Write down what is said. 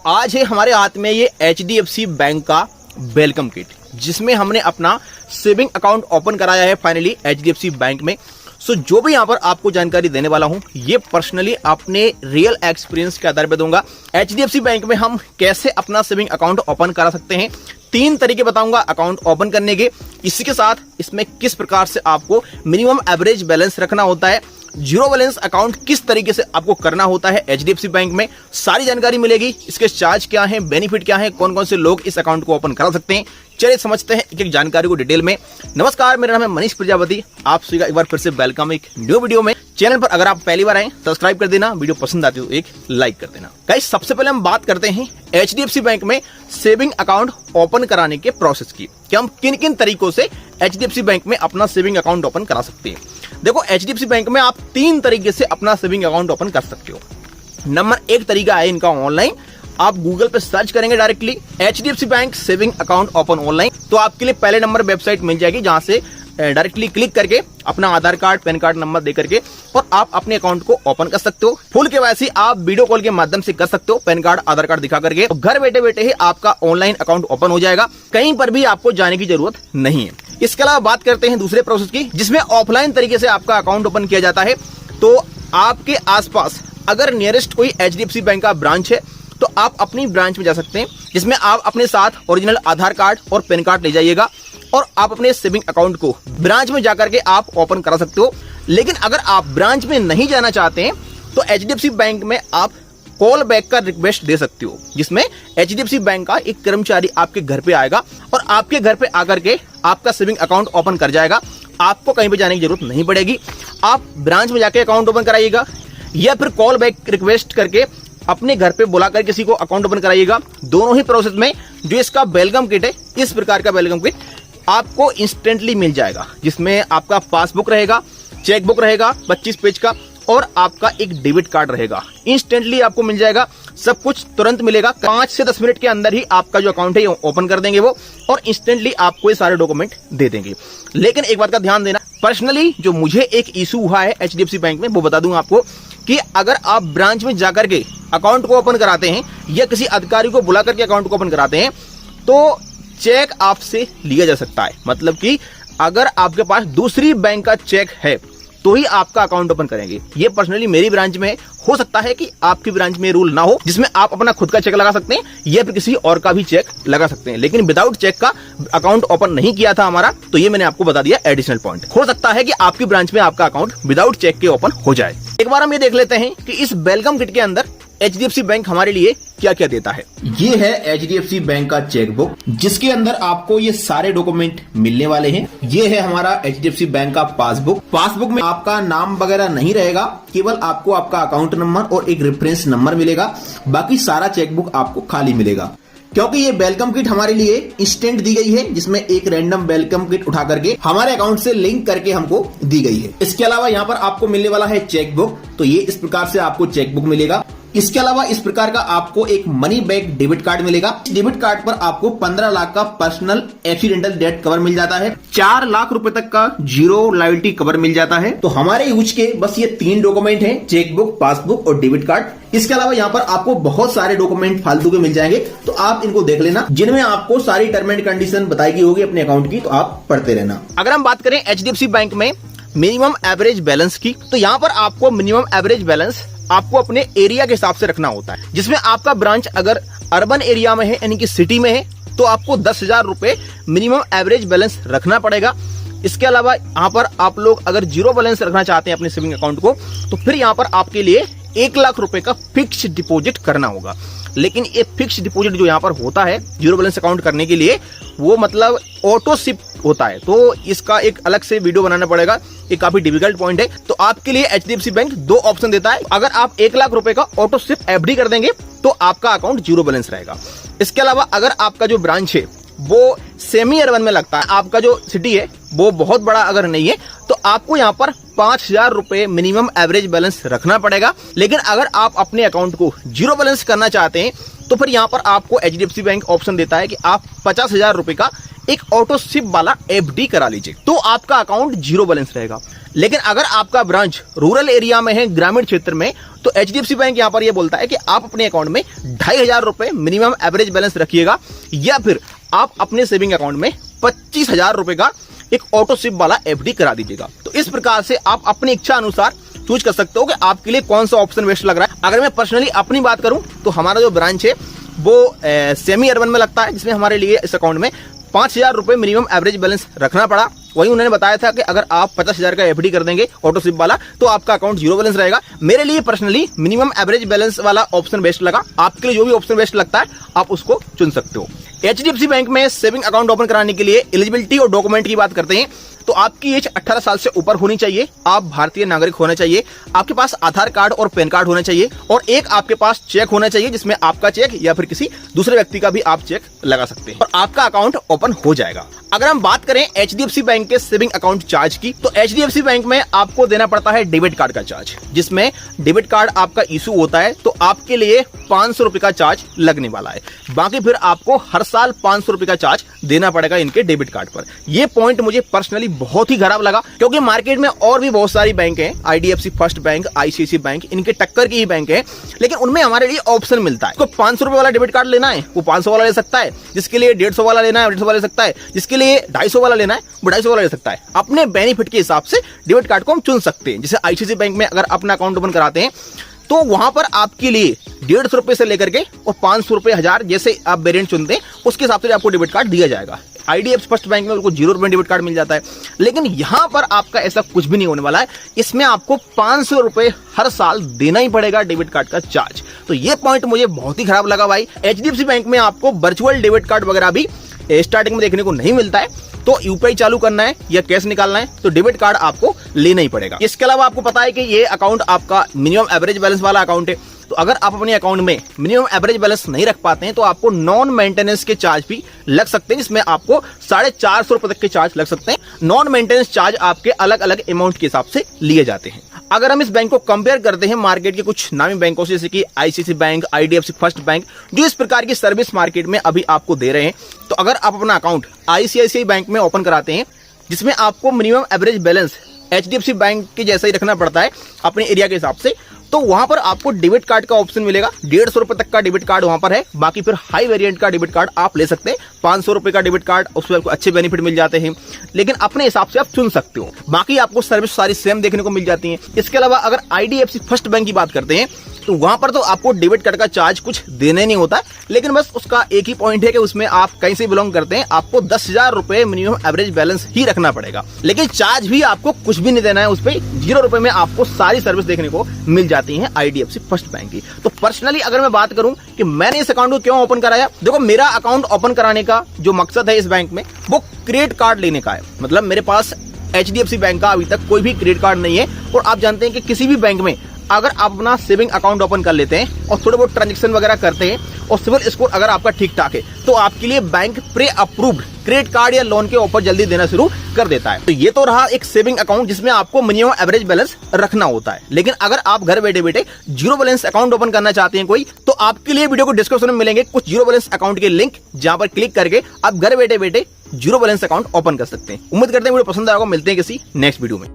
आज है हमारे हाथ में ये HDFC बैंक का वेलकम किट, जिसमें हमने अपना सेविंग अकाउंट ओपन कराया है फाइनली HDFC बैंक में। सो जो भी यहाँ पर आपको जानकारी देने वाला हूँ ये पर्सनली अपने रियल एक्सपीरियंस के आधार पर दूंगा। HDFC बैंक में हम कैसे अपना सेविंग अकाउंट ओपन करा सकते हैं, 3 तरीके बताऊंगा अकाउंट ओपन करने के। इसी के साथ इसमें किस प्रकार से आपको मिनिमम एवरेज बैलेंस रखना होता है, जीरो बैलेंस अकाउंट किस तरीके से आपको करना होता है HDFC बैंक में, सारी जानकारी मिलेगी। इसके चार्ज क्या है, बेनिफिट क्या है, कौन कौन से लोग इस अकाउंट को ओपन करा सकते हैं, चलिए समझते हैं एक एक जानकारी को डिटेल में। नमस्कार, मेरा नाम है मनीष प्रजापति, आप सभी का एक बार फिर से वेलकम एक न्यू वीडियो में। चैनल पर अगर आप पहली बार आए सब्सक्राइब कर देना, वीडियो पसंद आती हो एक लाइक कर देना। गाइस, सबसे पहले हम बात करते हैं HDFC बैंक में सेविंग अकाउंट ओपन कराने के प्रोसेस की, कि हम किन किन तरीकों से HDFC बैंक में अपना सेविंग अकाउंट ओपन करा सकते हैं। देखो, HDFC बैंक में आप 3 तरीके से अपना सेविंग अकाउंट ओपन कर सकते हो। नंबर 1 तरीका है इनका ऑनलाइन। आप गूगल पे सर्च करेंगे directly HDFC bank saving account open online, तो आपके लिए पहले नंबर वेबसाइट मिल जाएगी, जहां से डायरेक्टली क्लिक करके अपना आधार कार्ड, पैन कार्ड नंबर दे करके और आप अपने अकाउंट को ओपन कर सकते हो। फुल केवाईसी आप वीडियो कॉल के माध्यम से कर सकते हो, पैन कार्ड, आधार कार्ड दिखा करके। तो घर बैठे बैठे ही आपका ऑनलाइन अकाउंट ओपन हो जाएगा, कहीं पर भी आपको जाने की जरूरत नहीं है। इसके अलावा बात करते हैं दूसरे प्रोसेस की, जिसमें ऑफलाइन तरीके से आपका अकाउंट ओपन किया जाता है। तो आपके आसपास अगर नियरेस्ट कोई HDFC बैंक का ब्रांच है तो आप अपनी ब्रांच में जा सकते हैं, जिसमें आप अपने साथ ओरिजिनल आधार कार्ड और पैन कार्ड ले जाइएगा और आप अपने सेविंग अकाउंट को ब्रांच में जाकर के आप ओपन करा सकते हो। लेकिन अगर आप ब्रांच में नहीं जाना चाहते हैं तो HDFC बैंक में आप कॉल बैक का रिक्वेस्ट दे सकते हो, जिसमें HDFC बैंक का एक कर्मचारी आपके घर पे आएगा और आपके घर पे आकर के आपका सेविंग अकाउंट ओपन कर जाएगा। आपको कहीं पे जाने की जरूरत नहीं पड़ेगी। आप ब्रांच में जाके अकाउंट ओपन कराइएगा या फिर कॉल बैक रिक्वेस्ट करके अपने घर पे बुलाकर किसी को अकाउंट ओपन कराइएगा। दोनों ही प्रोसेस में जो इसका वेलकम किट है, इस प्रकार का वेलकम किट आपको इंस्टेंटली मिल जाएगा, जिसमें आपका पासबुक रहेगा, चेकबुक रहेगा 25 पेज का और आपका एक डेबिट कार्ड रहेगा। इंस्टेंटली आपको मिल जाएगा, सब कुछ तुरंत मिलेगा। 5 से 10 मिनट के अंदर ही आपका जो अकाउंट है ओपन कर देंगे वो, और इंस्टेंटली आपको ये सारे डॉक्यूमेंट दे देंगे। लेकिन एक बात का ध्यान देना, पर्सनली जो मुझे एक इशू हुआ है HDFC बैंक में वो बता दूं आपको, कि अगर आप ब्रांच में जाकर के अकाउंट को ओपन कराते हैं या किसी अधिकारी को बुला करके अकाउंट को ओपन कराते हैं तो चेक आपसे लिया जा सकता है। मतलब कि अगर आपके पास दूसरी बैंक का चेक है तो ही आपका अकाउंट ओपन करेंगे। ये पर्सनली मेरी ब्रांच में हो सकता है कि आपकी ब्रांच में रूल ना हो, जिसमें आप अपना खुद का चेक लगा सकते हैं या फिर किसी और का भी चेक लगा सकते हैं। लेकिन विदाउट चेक का अकाउंट ओपन नहीं किया था हमारा, तो ये मैंने आपको बता दिया एडिशनल पॉइंट। हो सकता है कि आपकी ब्रांच में आपका अकाउंट विदाउट चेक के ओपन हो जाए। एक बार हम ये देख लेते हैं कि इस वेलकम किट के अंदर HDFC बैंक हमारे लिए क्या क्या देता है। ये है HDFC बैंक का चेकबुक, जिसके अंदर आपको ये सारे डॉक्यूमेंट मिलने वाले हैं। ये है हमारा HDFC बैंक का पासबुक। पासबुक में आपका नाम वगैरह नहीं रहेगा, केवल आपको आपका अकाउंट नंबर और एक रेफरेंस नंबर मिलेगा। बाकी सारा चेकबुक आपको खाली मिलेगा, क्योंकि ये वेलकम किट हमारे लिए इंस्टेंट दी गई है, जिसमें एक रैंडम वेलकम किट उठा करके हमारे अकाउंट से लिंक करके हमको दी गई है। इसके अलावा यहाँ पर आपको मिलने वाला है चेकबुक, तो ये इस प्रकार से आपको चेकबुक मिलेगा। इसके अलावा इस प्रकार का आपको एक मनी बैक डेबिट कार्ड मिलेगा। डेबिट कार्ड पर आपको 15 लाख का पर्सनल एक्सीडेंटल डेथ कवर मिल जाता है, 4 लाख रुपए तक का जीरो लायबिलिटी कवर मिल जाता है। तो हमारे यूज के बस ये 3 डॉक्यूमेंट हैं, चेकबुक, पासबुक और डेबिट कार्ड। इसके अलावा यहाँ पर आपको बहुत सारे डॉक्यूमेंट फालतू के मिल जाएंगे, तो आप इनको देख लेना, जिनमें आपको सारी टर्म एंड कंडीशन बताई गई होगी अपने अकाउंट की, तो आप पढ़ते रहना। अगर हम बात करें HDFC बैंक में मिनिमम एवरेज बैलेंस की, तो यहाँ पर आपको मिनिमम एवरेज बैलेंस आपको अपने एरिया के हिसाब से रखना होता है, जिसमें आपका ब्रांच अगर अर्बन एरिया में है, यानी कि सिटी में है, तो आपको 10,000 रुपए मिनिमम एवरेज बैलेंस रखना पड़ेगा। इसके अलावा यहाँ पर आप लोग अगर जीरो बैलेंस रखना चाहते हैं अपने सेविंग अकाउंट को, तो फिर यहाँ पर आपके लिए 1 लाख रुपए का फिक्स डिपॉजिट करना होगा। लेकिन ये फिक्स डिपॉजिट जो यहाँ पर होता है जीरो बैलेंस अकाउंट करने के लिए, वो मतलब ऑटो शिप होता है, तो इसका एक अलग से वीडियो बनाना पड़ेगा, ये काफी डिफिकल्ट पॉइंट है। तो आपके लिए HDFC बैंक 2 ऑप्शन देता है। अगर आप 1 लाख रुपए का ऑटो शिप FD कर देंगे तो आपका अकाउंट जीरो बैलेंस रहेगा। इसके अलावा अगर आपका जो ब्रांच है वो सेमी अर्बन में लगता है, आपका जो सिटी है वो बहुत बड़ा अगर नहीं है, तो आपको यहाँ पर 5,000 रुपए मिनिमम एवरेज बैलेंस रखना पड़ेगा। लेकिन अगर आप अपने अकाउंट को जीरो बैलेंस करना चाहते हैं तो फिर यहाँ पर आपको HDFC बैंक ऑप्शन देता है कि आप 50,000 रुपए का एक ऑटो शिप वाला FD करा लीजिए, तो आपका अकाउंट जीरो बैलेंस रहेगा। लेकिन अगर आपका ब्रांच रूरल एरिया में है, ग्रामीण क्षेत्र में, तो एचडीएफसी बैंक यहाँ पर ये बोलता है कि आप अपने अकाउंट में 2,500 रुपए मिनिमम एवरेज बैलेंस रखिएगा, या फिर आप अपने सेविंग अकाउंट में 25,000 रुपए का एक ऑटो सिप वाला एफडी करा दीजिएगा। तो इस प्रकार से आप अपनी इच्छा अनुसार चूज कर सकते हो कि आपके लिए कौन सा ऑप्शन बेस्ट लग रहा है। अगर मैं पर्सनली अपनी बात करूं तो हमारा जो ब्रांच है वो सेमी अर्बन में लगता है, जिसमें हमारे लिए इस अकाउंट में 5,000 रुपए मिनिमम एवरेज बैलेंस रखना पड़ा। वहीं उन्होंने बताया था कि अगर आप 50,000 का एफडी कर देंगे ऑटो सिप वाला तो आपका अकाउंट 0 बैलेंस रहेगा। मेरे लिए पर्सनली मिनिमम एवरेज बैलेंस वाला ऑप्शन बेस्ट लगा। आपके लिए जो भी ऑप्शन बेस्ट लगता है आप उसको चुन सकते हो। एचडीएफसी बैंक में सेविंग अकाउंट ओपन कराने के लिए एलिजिबिलिटी और डॉक्यूमेंट की बात करते हैं तो आपकी एज 18 साल से ऊपर होनी चाहिए, आप भारतीय नागरिक होना चाहिए, आपके पास आधार कार्ड और पैन कार्ड होना चाहिए, और एक आपके पास चेक होना चाहिए जिसमें आपका चेक या फिर किसी दूसरे व्यक्ति का भी आप चेक लगा सकते हैं और आपका अकाउंट ओपन हो जाएगा। अगर हम बात करें एचडीएफसी बैंक के सेविंग अकाउंट चार्ज की, तो एचडीएफसी बैंक में आपको देना पड़ता है डेबिट कार्ड का चार्ज, जिसमें डेबिट कार्ड आपका इशू होता है तो आपके लिए 500 रुपए का चार्ज लगने वाला है। बाकी फिर आपको हर साल 500 रुपए का चार्ज देना पड़ेगा इनके डेबिट कार्ड पर। यह पॉइंट मुझे पर्सनली बहुत ही खराब लगा, क्योंकि मार्केट में और भी बहुत सारी बैंक हैं, IDFC first bank, ICICI bank, इनके टक्कर की ही बैंक है, लेकिन उनमें हमारे लिए ऑप्शन मिलता है। तो 500 रुपए वाला डेबिट कार्ड लेना है वो 500 वाला ले सकता है, जिसके लिए 150 वाला लेना है 150 वाला ले सकता है, जिसके लिए 250 वाला लेना है वो 250 वाला ले सकता है। अपने बेनिफिट के हिसाब से डेबिट कार्ड को हम चुन सकते हैं। जैसे आईसीआईसी बैंक में अगर अपना अकाउंट ओपन कराते हैं तो वहां पर आपके लिए 150 रुपए से लेकर के और 500 रुपए, 1000 जैसे आप वेरिएंट चुनते हैं उसके हिसाब से आपको डेबिट कार्ड दिया जाएगा। आईडीएफसी फर्स्ट बैंक में बिल्कुल 0 रुपए डेबिट कार्ड मिल जाता है, लेकिन यहां पर आपका ऐसा कुछ भी नहीं होने वाला है। इसमें आपको 500 रुपए हर साल देना ही पड़ेगा डेबिट कार्ड का चार्ज। तो ये पॉइंट मुझे बहुत ही खराब लगा भाई। एचडीएफसी बैंक में आपको वर्चुअल डेबिट कार्ड वगैरह भी स्टार्टिंग में देखने को नहीं मिलता है, तो यूपीआई चालू करना है या कैश निकालना है तो डेबिट कार्ड आपको लेना ही पड़ेगा। इसके अलावा आपको पता है कि ये अकाउंट आपका मिनिमम एवरेज बैलेंस वाला अकाउंट है, तो अगर आप अपने अकाउंट में मिनिमम एवरेज बैलेंस नहीं रख पाते हैं तो आपको नॉन मेंटेनेंस के चार्ज भी लग सकते हैं, जिसमें आपको 450 रुपए तक के चार्ज लग सकते हैं। नॉन मेंटेनेंस चार्ज आपके अलग अलग अमाउंट के हिसाब से लिए जाते हैं। अगर हम इस बैंक को कंपेयर करते हैं मार्केट के कुछ नामी बैंकों से, जैसे कि ICICI bank, IDFC first bank, जो इस प्रकार की सर्विस मार्केट में अभी आपको दे रहे हैं, तो अगर आप अपना अकाउंट आईसीआईसीआई बैंक में ओपन कराते हैं जिसमें आपको minimum average balance HDFC bank के जैसा ही रखना पड़ता है अपने एरिया के हिसाब से, तो वहां पर आपको डेबिट कार्ड का ऑप्शन मिलेगा। 150 रुपए तक का डेबिट कार्ड वहां पर है, बाकी फिर हाई वेरिएंट का डेबिट कार्ड आप ले सकते हैं। 500 रुपए का डेबिट कार्ड, उसमें आपको अच्छे बेनिफिट मिल जाते हैं, लेकिन अपने हिसाब से आप चुन सकते हो। बाकी आपको सर्विस सारी सेम देखने को मिल जाती है। इसके अलावा अगर आईडीएफसी फर्स्ट बैंक की बात करते हैं तो वहां पर तो आपको डेबिट कार्ड का चार्ज कुछ देने नहीं होता, लेकिन बस उसका एक ही पॉइंट है कि उसमें आप कहीं से बिलोंग करते हैं, आपको 10,000 रुपए मिनिमम एवरेज बैलेंस ही रखना पड़ेगा, लेकिन चार्ज भी आपको कुछ भी नहीं देना है। उस पर 0 रुपए में आपको सारी सर्विस देखने को मिल जाती है आईडीएफसी फर्स्ट बैंक की। तो पर्सनली अगर मैं बात करूं कि मैंने इस अकाउंट को क्यों ओपन कराया, देखो मेरा अकाउंट ओपन कराने का जो मकसद है इस बैंक में वो क्रेडिट कार्ड लेने का है। मतलब मेरे पास एचडीएफसी बैंक का अभी तक कोई भी क्रेडिट कार्ड नहीं है, और आप जानते हैं कि किसी भी बैंक में अगर आप अपना सेविंग अकाउंट ओपन कर लेते हैं और थोड़े बहुत ट्रांजैक्शन वगैरह करते हैं और सिविल स्कोर अगर आपका ठीक ठाक है तो आपके लिए bank pre approved credit card या लोन के ऑफर जल्दी देना शुरू कर देता है। तो ये तो रहा एक सेविंग अकाउंट जिसमें आपको मिनिमम एवरेज बैलेंस रखना होता है, लेकिन अगर आप घर बैठे बैठे 0 बैलेंस अकाउंट ओपन करना चाहते हैं कोई, तो आपके लिए वीडियो को डिस्क्रिप्शन में मिलेंगे कुछ 0 बैलेंस अकाउंट के लिंक, जहां पर क्लिक करके आप घर बैठे बैठे 0 बैलेंस अकाउंट ओपन कर सकते हैं। उम्मीद करते हैं वीडियो पसंद आएगा। मिलते हैं किसी नेक्स्ट वीडियो में।